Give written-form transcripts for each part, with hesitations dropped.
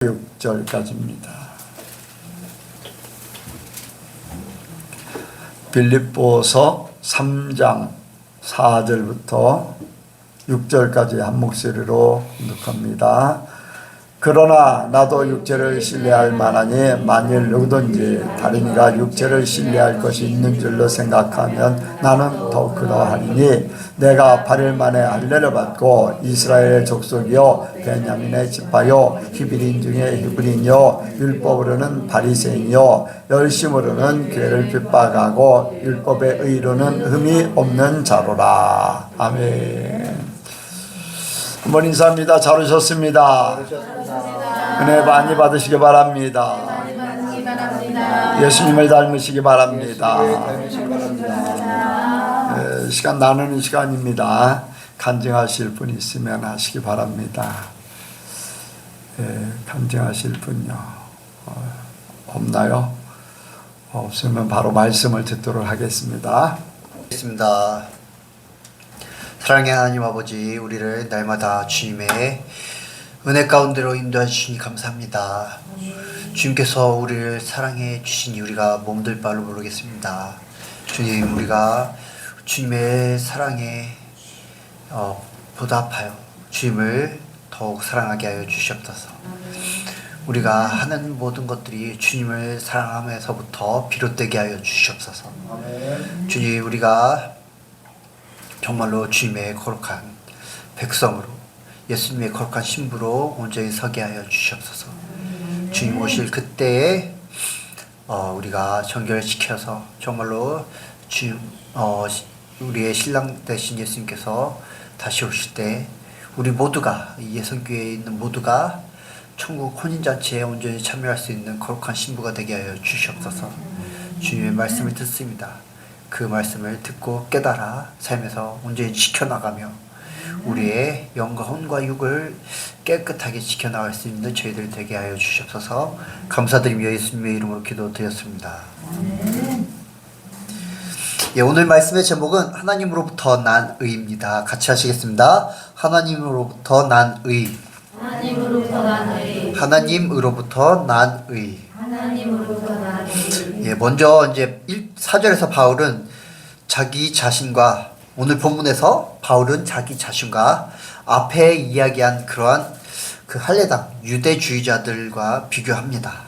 6절까지입니다. 빌립보서 3장 4절부터 6절까지 한 목소리로 묵합니다. 그러나 나도 육체를 신뢰할 만하니 만일 누구든지 다른 이가 육체를 신뢰할 것이 있는 줄로 생각하면 나는 더욱 그러하리니 내가 8일 만에 할례를 받고 이스라엘의 족속이요 베냐민의 지파요 히브리인 중에 히브리인이요 율법으로는 바리새인이요 열심으로는 교회를 핍박하고 율법의 의로는 흠이 없는 자로라. 아멘. 한번 인사합니다. 잘 오셨습니다. 은혜 많이 받으시기 바랍니다. 예수님을 닮으시기 바랍니다. 시간 나누는 시간입니다. 간증하실 분 있으면 하시기 바랍니다. 간증하실 분요 없나요? 없으면 바로 말씀을 듣도록 하겠습니다. 사랑의 하나님 아버지, 우리를 날마다 주님의 은혜 가운데로 인도해 주시니 감사합니다. 주님께서 우리를 사랑해 주시니 우리가 몸둘 바를 모르겠습니다. 주님, 우리가 주님의 사랑에 보답하여 주님을 더욱 사랑하게 하여 주시옵소서. 우리가 하는 모든 것들이 주님을 사랑하면서부터 비롯되게 하여 주시옵소서. 주님, 우리가 정말로 주님의 거룩한 백성으로 예수님의 거룩한 신부로 온전히 서게 하여 주시옵소서. 주님 오실 그때에 우리가 정결시켜서 정말로 주님 우리의 신랑 되신 예수님께서 다시 오실 때 우리 모두가 예성교회에 있는 모두가 천국 혼인잔치에 온전히 참여할 수 있는 거룩한 신부가 되게 하여 주시옵소서. 주님의 말씀을 듣습니다. 그 말씀을 듣고 깨달아 삶에서 온전히 지켜나가며 우리의 영과 혼과 육을 깨끗하게 지켜나갈 수 있는 저희들 되게 하여 주시옵소서. 감사드리며 예수님의 이름으로 기도드렸습니다. 오늘 말씀의 제목은 하나님으로부터 난 의입니다. 같이 하시겠습니다. 하나님으로부터 난 의. 하나님으로부터 난 의. 하나님으로부터 난 의. 하나님으로부터 난 의. 먼저 이제 4절에서 바울은 자기 자신과, 오늘 본문에서 바울은 자기 자신과 앞에 이야기한 그러한 그 할례당 유대주의자들과 비교합니다.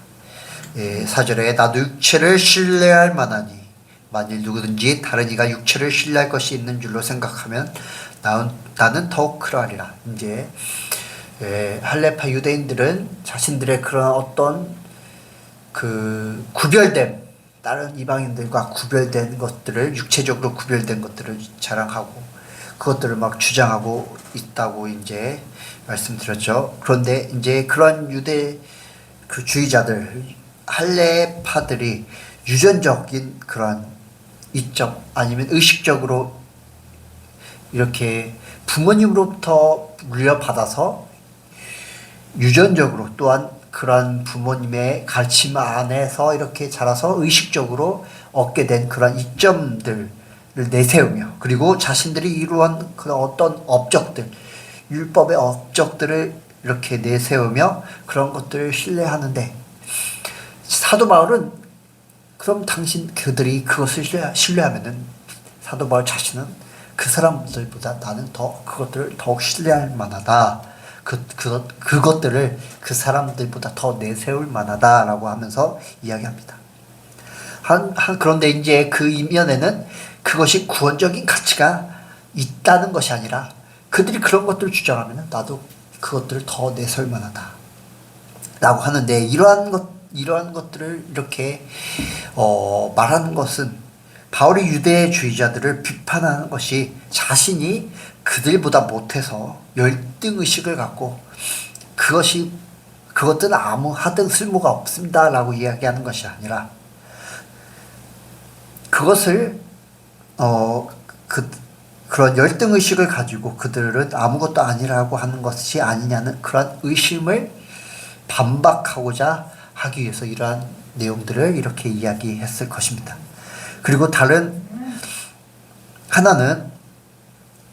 4절에 나도 육체를 신뢰할 만하니 만일 누구든지 다른 이가 육체를 신뢰할 것이 있는 줄로 생각하면 나는 더욱 그러하리라. 이제 할례파 유대인들은 자신들의 그런 어떤 그 구별됨, 다른 이방인들과 구별된 것들을, 육체적으로 구별된 것들을 자랑하고 그것들을 막 주장하고 있다고 이제 말씀드렸죠. 그런데 이제 그런 유대 그 주의자들, 할례파들이 유전적인 그런 이점 아니면 의식적으로 이렇게 부모님으로부터 물려받아서 유전적으로 또한 그런 부모님의 가르침 안에서 이렇게 자라서 의식적으로 얻게 된 그런 이점들을 내세우며, 그리고 자신들이 이루한 그런 어떤 업적들, 율법의 업적들을 이렇게 내세우며 그런 것들을 신뢰하는데, 사도 바울은 그럼 그들이 그것을 신뢰하면은 사도 바울 자신은 그 사람들보다 나는 더 그것들을 더욱 신뢰할 만하다. 그것들을 그 사람들보다 더 내세울 만하다라고 하면서 이야기합니다. 그런데 이제 그 이면에는 그것이 구원적인 가치가 있다는 것이 아니라 그들이 그런 것들을 주장하면 나도 그것들을 더 내세울 만하다 라고 하는데, 이러한 것들을 이렇게 말하는 것은 바울이 유대주의자들을 비판하는 것이 자신이 그들보다 못해서 열등의식을 갖고 그것들은 아무 하등 쓸모가 없습니다 라고 이야기하는 것이 아니라, 그것을 그런 열등의식을 가지고 그들은 아무것도 아니라고 하는 것이 아니냐는 그런 의심을 반박하고자 하기 위해서 이러한 내용들을 이렇게 이야기했을 것입니다. 그리고 다른 하나는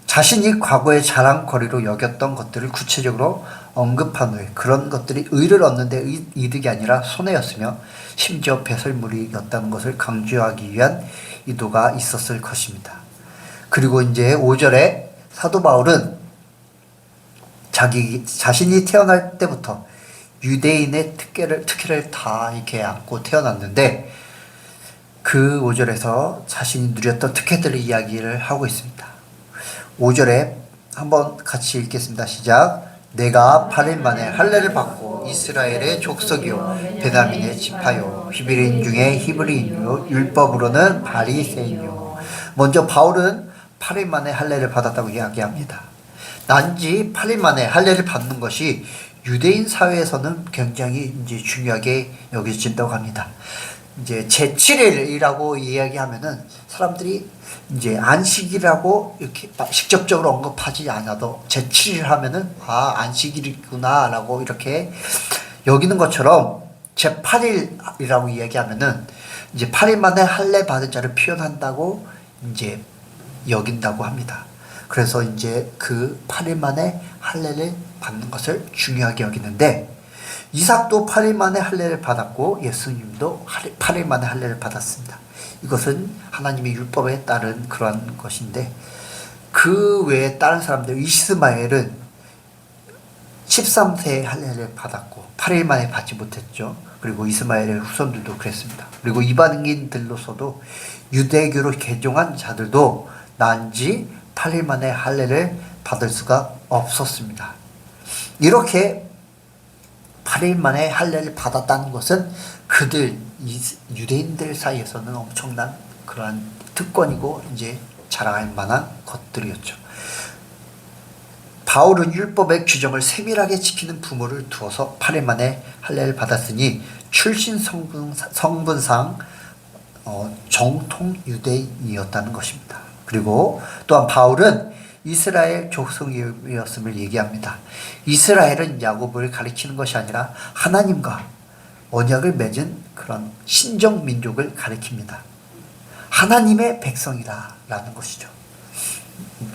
자신이 과거에 자랑거리로 여겼던 것들을 구체적으로 언급한 후에 그런 것들이 의를 얻는 데 이득이 아니라 손해였으며 심지어 배설물이었다는 것을 강조하기 위한 의도가 있었을 것입니다. 그리고 이제 5절에 사도 바울은 자신이 태어날 때부터 유대인의 특혜를 다 이렇게 안고 태어났는데 그 5절에서 자신이 누렸던 특혜들을 이야기를 하고 있습니다. 5절에 한번 같이 읽겠습니다. 시작. 내가 8일 만에 할례를 받고 이스라엘의 족속이요 베냐민의 지파요 히브리인 중에 히브리인요 율법으로는 바리새인요. 먼저 바울은 8일 만에 할례를 받았다고 이야기합니다. 단지 8일 만에 할례를 받는 것이 유대인 사회에서는 굉장히 이제 중요하게 여겨진다고 합니다. 이제 제7일이라고 이야기하면은 사람들이 이제 안식이라고 이렇게 직접적으로 언급하지 않아도 제7일 하면은 안식일이구나라고 이렇게 여기는 것처럼 제8일이라고 이야기하면은 이제 8일 만에 할례 받은 자를 표현한다고 이제 여긴다고 합니다. 그래서 이제 그 8일 만에 할례를 받는 것을 중요하게 여기는데 이삭도 8일 만에 할례를 받았고 예수님도 8일 만에 할례를 받았습니다. 이것은 하나님의 율법에 따른 그러한 것인데 그 외에 다른 사람들 이스마엘은 13세에 할례를 받았고 8일 만에 받지 못했죠. 그리고 이스마엘의 후손들도 그랬습니다. 그리고 이방인들로서도 유대교로 개종한 자들도 난지 8일 만에 할례를 받을 수가 없었습니다. 이렇게 8일 만에 할례를 받았다는 것은 그들 유대인들 사이에서는 엄청난 그러한 특권이고 이제 자랑할 만한 것들이었죠. 바울은 율법의 규정을 세밀하게 지키는 부모를 두어서 8일 만에 할례를 받았으니 출신 성분상 정통 유대인이었다는 것입니다. 그리고 또한 바울은 이스라엘 족속이었음을 얘기합니다. 이스라엘은 야곱을 가리키는 것이 아니라 하나님과 언약을 맺은 그런 신정 민족을 가리킵니다. 하나님의 백성이라는 것이죠.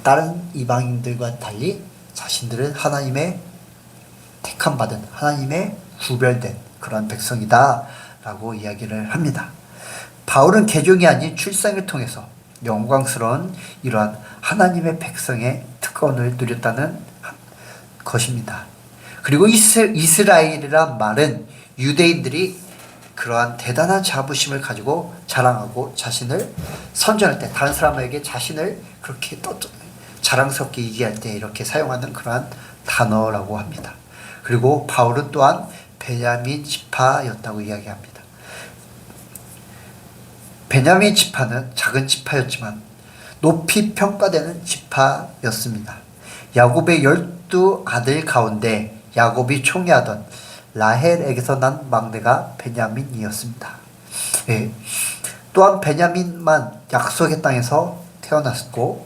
다른 이방인들과 달리 자신들은 하나님의 택함 받은 하나님의 구별된 그런 백성이다 라고 이야기를 합니다. 바울은 개종이 아닌 출생을 통해서 영광스러운 이러한 하나님의 백성의 특권을 누렸다는 것입니다. 그리고 이스라엘이란 말은 유대인들이 그러한 대단한 자부심을 가지고 자랑하고 자신을 선전할 때 다른 사람에게 자신을 그렇게 자랑스럽게 얘기할 때 이렇게 사용하는 그러한 단어라고 합니다. 그리고 바울은 또한 베냐민 지파였다고 이야기합니다. 베냐민 지파는 작은 지파였지만 높이 평가되는 지파였습니다. 야곱의 12아들 가운데 야곱이 총애하던 라헬에게서 난 막내가 베냐민이었습니다. 또한 베냐민만 약속의 땅에서 태어났고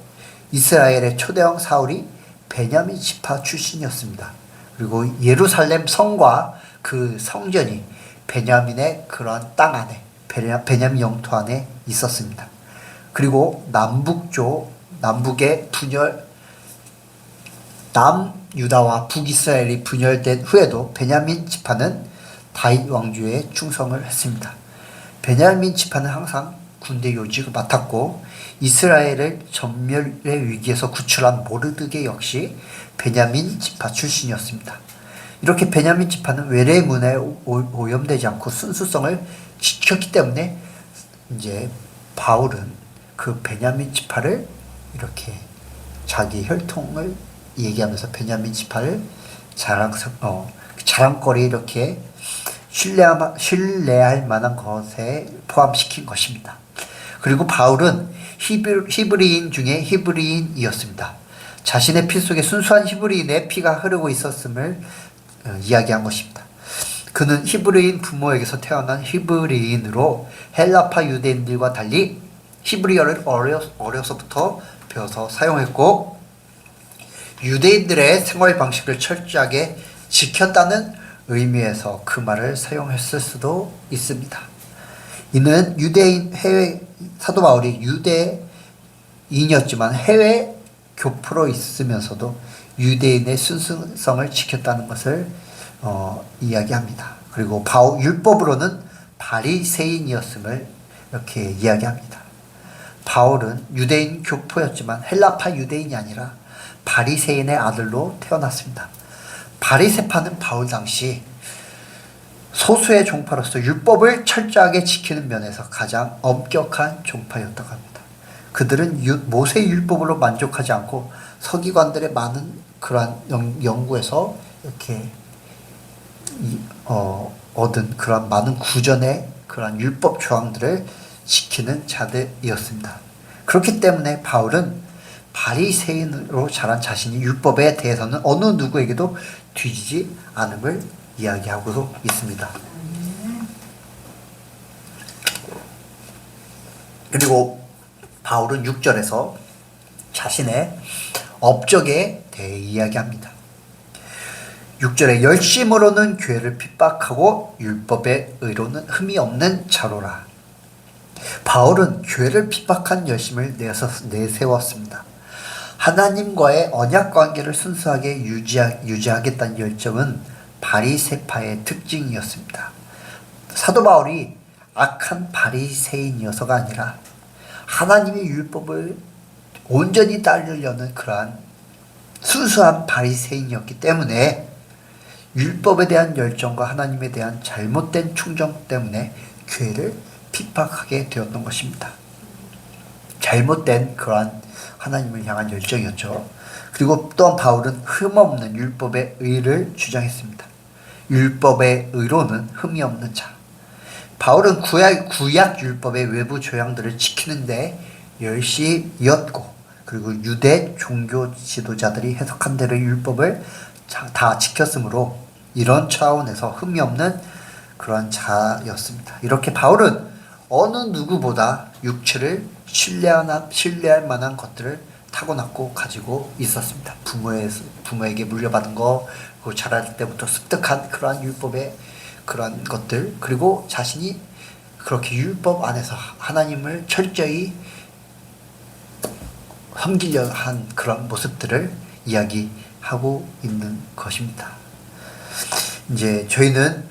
이스라엘의 초대왕 사울이 베냐민 지파 출신이었습니다. 그리고 예루살렘 성과 그 성전이 베냐민의 그런 땅 안에 베냐민 영토 안에 있었습니다. 그리고 남북의 분열 남유다와 북이스라엘이 분열된 후에도 베냐민 지파는 다윗 왕조에 충성을 했습니다. 베냐민 지파는 항상 군대 요직을 맡았고 이스라엘을 전멸의 위기에서 구출한 모르드게 역시 베냐민 지파 출신이었습니다. 이렇게 베냐민 지파는 외래문에 오염되지 않고 순수성을 지켰기 때문에 이제 바울은 그 베냐민 지파를 이렇게 자기 혈통을 얘기하면서 베냐민 지파를 자랑거리 이렇게 신뢰할 만한 것에 포함시킨 것입니다. 그리고 바울은 히브리인 중에 히브리인이었습니다. 자신의 피 속에 순수한 히브리인의 피가 흐르고 있었음을 이야기한 것입니다. 그는 히브리인 부모에게서 태어난 히브리인으로 헬라파 유대인들과 달리 히브리어를 어려서부터 배워서 사용했고 유대인들의 생활 방식을 철저하게 지켰다는 의미에서 그 말을 사용했을 수도 있습니다. 이는 유대인 사도 바울이 유대인이었지만 해외 교포로 있으면서도 유대인의 순수성을 지켰다는 것을 이야기합니다. 그리고 율법으로는 바리새인이었음을 이렇게 이야기합니다. 바울은 유대인 교포였지만 헬라파 유대인이 아니라 바리새인의 아들로 태어났습니다. 바리새파는 바울 당시 소수의 종파로서 율법을 철저하게 지키는 면에서 가장 엄격한 종파였다고 합니다. 그들은 모세 율법으로 만족하지 않고 서기관들의 많은 그러한 연구에서 이렇게 얻은 그런 많은 구전의 그런 율법 조항들을 지키는 자들이었습니다. 그렇기 때문에 바울은 바리새인으로 자란 자신이 율법에 대해서는 어느 누구에게도 뒤지지 않음을 이야기하고 있습니다. 그리고 바울은 6절에서 자신의 업적에 대해 이야기합니다. 6절에 열심으로는 교회를 핍박하고 율법의 의로는 흠이 없는 자로라. 바울은 교회를 핍박한 열심을 내세웠습니다. 하나님과의 언약 관계를 순수하게 유지하겠다는 열정은 바리새파의 특징이었습니다. 사도 바울이 악한 바리새인이어서가 아니라 하나님의 율법을 온전히 따르려는 그러한 순수한 바리새인이었기 때문에 율법에 대한 열정과 하나님에 대한 잘못된 충정 때문에 교회를 핍박하게 되었던 것입니다. 잘못된 그러한 하나님을 향한 열정이었죠. 그리고 또한 바울은 흠없는 율법의 의를 주장했습니다. 율법의 의로는 흠이 없는 자. 바울은 구약 율법의 외부 조항들을 지키는데 열심이었고, 그리고 유대 종교 지도자들이 해석한 대로 율법을 다 지켰으므로 이런 차원에서 흠이 없는 그런 자였습니다. 이렇게 바울은 어느 누구보다 육체를 신뢰할 만한 것들을 타고났고 가지고 있었습니다. 부모에게 물려받은 거, 그리고 자랄 때부터 습득한 그러한 율법의 그런 것들, 그리고 자신이 그렇게 율법 안에서 하나님을 철저히 섬기려 한 그런 모습들을 이야기하고 있는 것입니다. 이제 저희는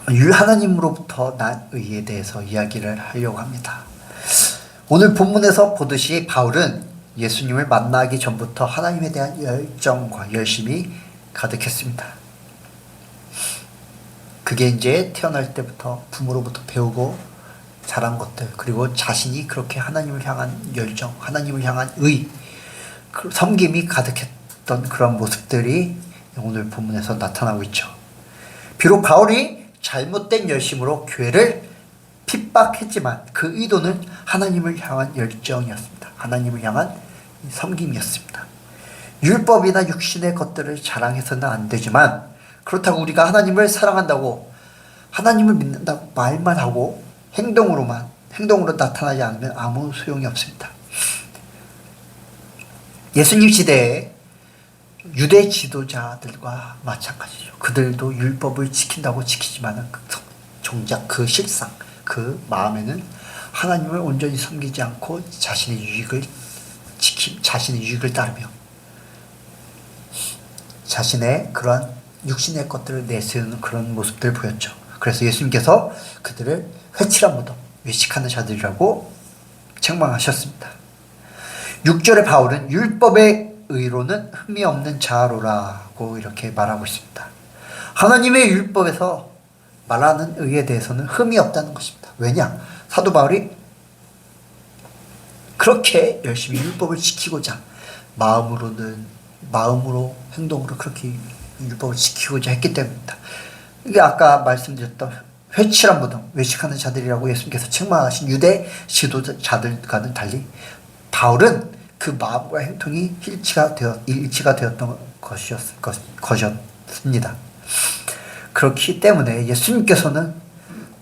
하나님으로부터 난 의에 대해서 이야기를 하려고 합니다. 오늘 본문에서 보듯이 바울은 예수님을 만나기 전부터 하나님에 대한 열정과 열심이 가득했습니다. 그게 이제 태어날 때부터 부모로부터 배우고 자란 것들, 그리고 자신이 그렇게 하나님을 향한 열정, 하나님을 향한 의, 섬김이 가득했던 그런 모습들이 오늘 본문에서 나타나고 있죠. 비록 바울이 잘못된 열심으로 교회를 핍박했지만 그 의도는 하나님을 향한 열정이었습니다. 하나님을 향한 섬김이었습니다. 율법이나 육신의 것들을 자랑해서는 안 되지만, 그렇다고 우리가 하나님을 사랑한다고, 하나님을 믿는다고 말만 하고 행동으로 나타나지 않으면 아무 소용이 없습니다. 예수님 시대에 유대 지도자들과 마찬가지죠. 그들도 율법을 지킨다고 지키지만 정작 그 실상, 그 마음에는 하나님을 온전히 섬기지 않고 자신의 유익을 따르며 자신의 그런 육신의 것들을 내세우는 그런 모습들을 보였죠. 그래서 예수님께서 그들을 회칠한 무덤, 외식하는 자들이라고 책망하셨습니다. 6절에 바울은 율법의 의로는 흠이 없는 자로라고 이렇게 말하고 있습니다. 하나님의 율법에서 말하는 의에 대해서는 흠이 없다는 것입니다. 왜냐? 사도 바울이 그렇게 열심히 율법을 지키고자 마음으로 행동으로 그렇게 율법을 지키고자 했기 때문입니다. 이게 아까 말씀드렸던 회칠한 무덤, 외식하는 자들이라고 예수님께서 책망하신 유대 지도자들과는 달리 바울은 그 마음과 행동이 일치가 되었던 것이었습니다. 그렇기 때문에 예수님께서는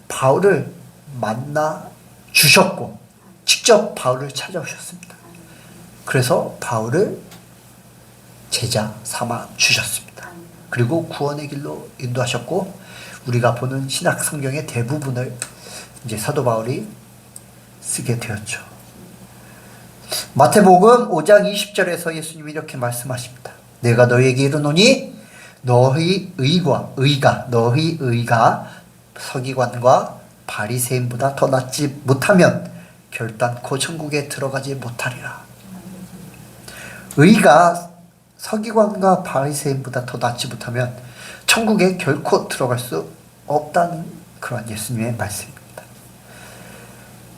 바울을 만나 주셨고 직접 바울을 찾아오셨습니다. 그래서 바울을 제자 삼아 주셨습니다. 그리고 구원의 길로 인도하셨고, 우리가 보는 신약 성경의 대부분을 이제 사도 바울이 쓰게 되었죠. 마태복음 5장 20절에서 예수님이 이렇게 말씀하십니다. 내가 너희에게 이르노니 너희 의가 서기관과 바리새인보다 더 낫지 못하면 결단코 천국에 들어가지 못하리라. 의가 서기관과 바리새인보다 더 낫지 못하면 천국에 결코 들어갈 수 없다는 그런 예수님의 말씀입니다.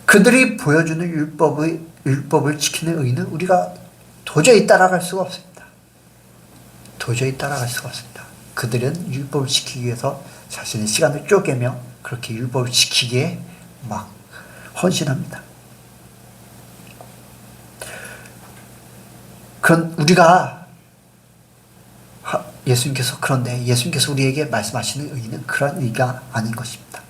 그들이 보여주는 율법을 지키는 의는 우리가 도저히 따라갈 수가 없습니다. 도저히 따라갈 수가 없습니다. 그들은 율법을 지키기 위해서 자신의 시간을 쪼개며 그렇게 율법을 지키기에 막 헌신합니다. 그런 우리가 예수님께서 우리에게 말씀하시는 의는 그런 의가 아닌 것입니다.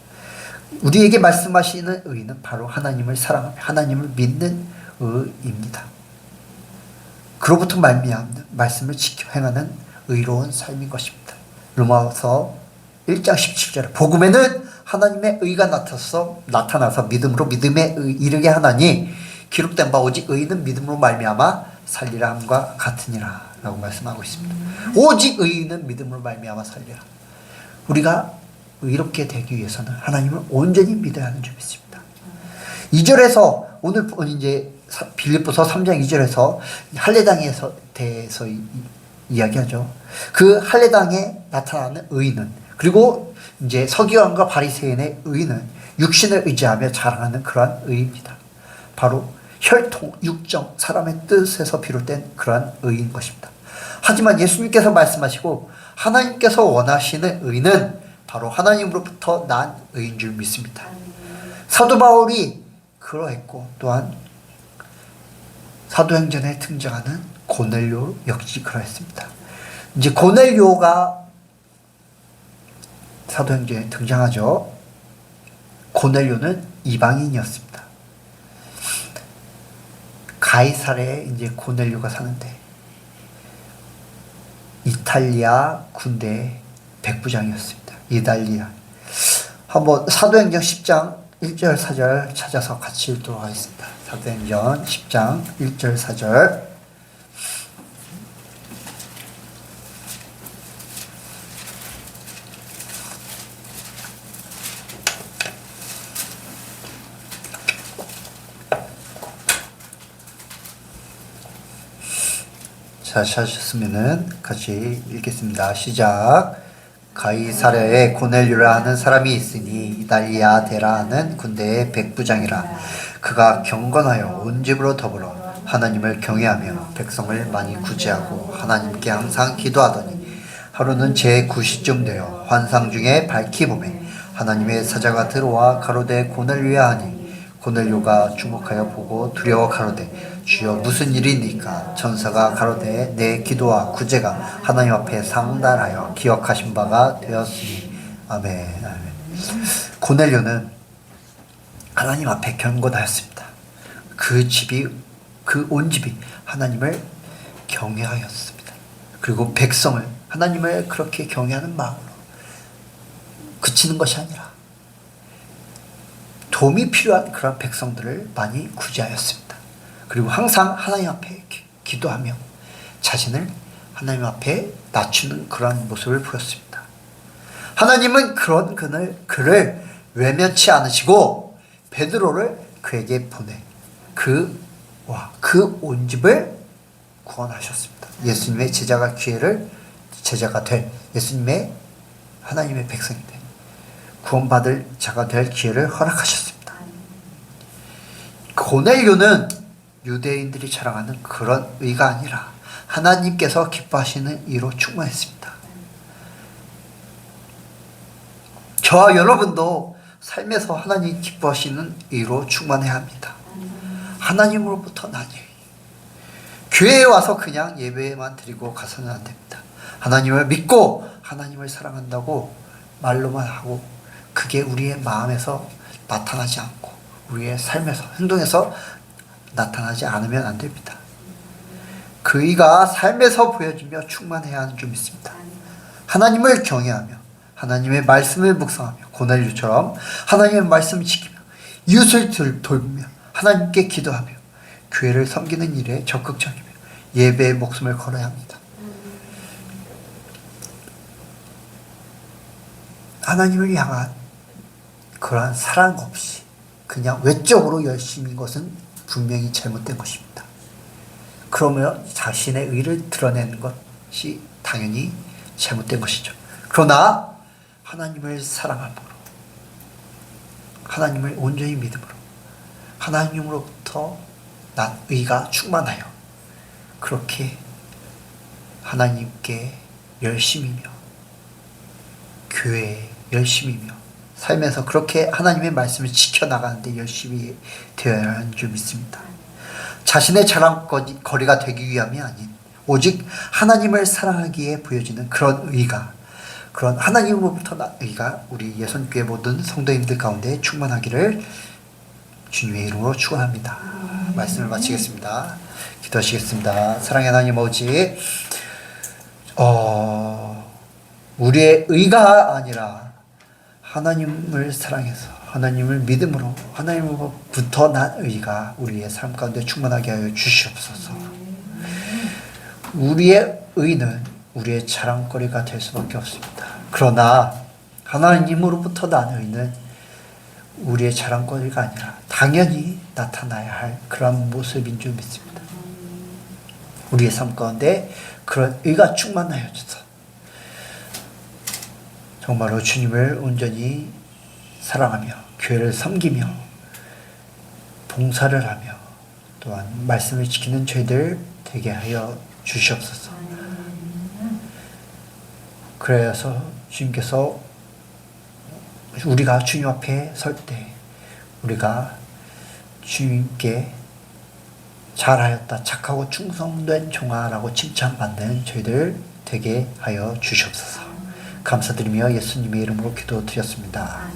우리에게 말씀하시는 의는 바로 하나님을 사랑하며 하나님을 믿는 의입니다. 그로부터 말미암는 말씀을 지켜 행하는 의로운 삶인 것입니다. 로마서 1장 17절에 복음에는 하나님의 의가 나타나서 믿음으로 믿음에 이르게 하나니 기록된 바 오직 의인은 믿음으로 말미암아 살리라 함과 같으니라 라고 말씀하고 있습니다. 오직 의인은 믿음으로 말미암아 살리라. 우리가 의롭게 되기 위해서는 하나님을 온전히 믿어야 하는 점이 있습니다. 2절에서 오늘 이제 빌립보서 3장 2절에서 할례당에 대해서 이야기하죠. 그 할례당에 나타나는 의인은, 그리고 이제 서기관과 바리새인의 의인은 육신을 의지하며 자랑하는 그러한 의입니다. 바로 혈통, 육정, 사람의 뜻에서 비롯된 그러한 의인 것입니다. 하지만 예수님께서 말씀하시고 하나님께서 원하시는 의는 바로 하나님으로부터 난 의인 줄 믿습니다. 사도 바울이 그러했고, 또한 사도행전에 등장하는 고넬료 역시 그러했습니다. 이제 고넬료가 사도행전에 등장하죠. 고넬료는 이방인이었습니다. 가이사랴에 이제 고넬료가 사는데 이탈리아 군대 백부장이었습니다. 이탈리아. 한번 사도행전 10장 1절 4절 찾아서 같이 읽도록 하겠습니다. 사도행전 10장 1절 4절. 자, 찾으셨으면은 같이 읽겠습니다. 시작. 가이사랴에 고넬료라 하는 사람이 있으니 이달리아 데라 하는 군대의 백부장이라. 그가 경건하여 온 집으로 더불어 하나님을 경외하며 백성을 많이 구제하고 하나님께 항상 기도하더니 하루는 제9시쯤 되어 환상 중에 밝히 보매 하나님의 사자가 들어와 가로되 고넬료야 하니 고넬료가 주목하여 보고 두려워 가로되 주여 무슨 일이니까? 천사가 가로되 내 기도와 구제가 하나님 앞에 상달하여 기억하신 바가 되었으니. 아멘. 아멘. 고넬료는 하나님 앞에 경건하였습니다. 그 온 집이 하나님을 경외하였습니다. 그리고 백성을, 하나님을 그렇게 경외하는 마음으로 그치는 것이 아니라 도움이 필요한 그런 백성들을 많이 구제하였습니다. 그리고 항상 하나님 앞에 기도하며 자신을 하나님 앞에 낮추는 그런 모습을 보였습니다. 하나님은 그런 그를 외면치 않으시고 베드로를 그에게 보내 그 온 집을 구원하셨습니다. 예수님의 제자가 될 예수님의 하나님의 백성이 된 구원받을 자가 될 기회를 허락하셨습니다. 고넬료는 유대인들이 자랑하는 그런 의가 아니라 하나님께서 기뻐하시는 의로 충만했습니다. 저와 여러분도 삶에서 하나님 기뻐하시는 의로 충만해야 합니다. 하나님으로부터 난 의. 교회에 와서 그냥 예배만 드리고 가서는 안 됩니다. 하나님을 믿고 하나님을 사랑한다고 말로만 하고 그게 우리의 마음에서 나타나지 않고 우리의 삶에서, 행동에서 나타나지 않으면 안 됩니다. 그 의가 삶에서 보여지며 충만해야 하는 줄 믿습니다. 하나님을 경외하며 하나님의 말씀을 묵상하며 고넬료처럼 하나님의 말씀을 지키며 이웃을 돌보며 하나님께 기도하며 교회를 섬기는 일에 적극적이며 예배의 목숨을 걸어야 합니다. 하나님을 향한 그러한 사랑 없이 그냥 외적으로 열심인 것은 분명히 잘못된 것입니다. 그러면 자신의 의를 드러내는 것이 당연히 잘못된 것이죠. 그러나 하나님을 사랑함으로, 하나님을 온전히 믿음으로, 하나님으로부터 난 의가 충만하여 그렇게 하나님께 열심이며 교회에 열심이며 살면서 그렇게 하나님의 말씀을 지켜나가는데 열심히 되어야 하는 줄 믿습니다. 자신의 자랑거리가 되기 위함이 아닌 오직 하나님을 사랑하기에 보여지는 그런 의가, 그런 하나님으로부터 난 의가 우리 예선교회 모든 성도님들 가운데 충만하기를 주님의 이름으로 축원합니다. 말씀을 마치겠습니다. 기도하시겠습니다. 사랑의 하나님 아버지, 우리의 의가 아니라 하나님을 사랑해서 하나님을 믿음으로 하나님으로부터 난 의가 우리의 삶 가운데 충만하게 하여 주시옵소서. 우리의 의는 우리의 자랑거리가 될 수밖에 없습니다. 그러나 하나님으로부터 난 의는 우리의 자랑거리가 아니라 당연히 나타나야 할 그런 모습인 줄 믿습니다. 우리의 삶 가운데 그런 의가 충만하여 주소서. 정말로 주님을 온전히 사랑하며 교회를 섬기며 봉사를 하며 또한 말씀을 지키는 저희들 되게 하여 주시옵소서. 그래서 주님께서 우리가 주님 앞에 설 때 우리가 주님께 잘하였다, 착하고 충성된 종아라고 칭찬받는 저희들 되게 하여 주시옵소서. 감사드리며 예수님의 이름으로 기도드렸습니다.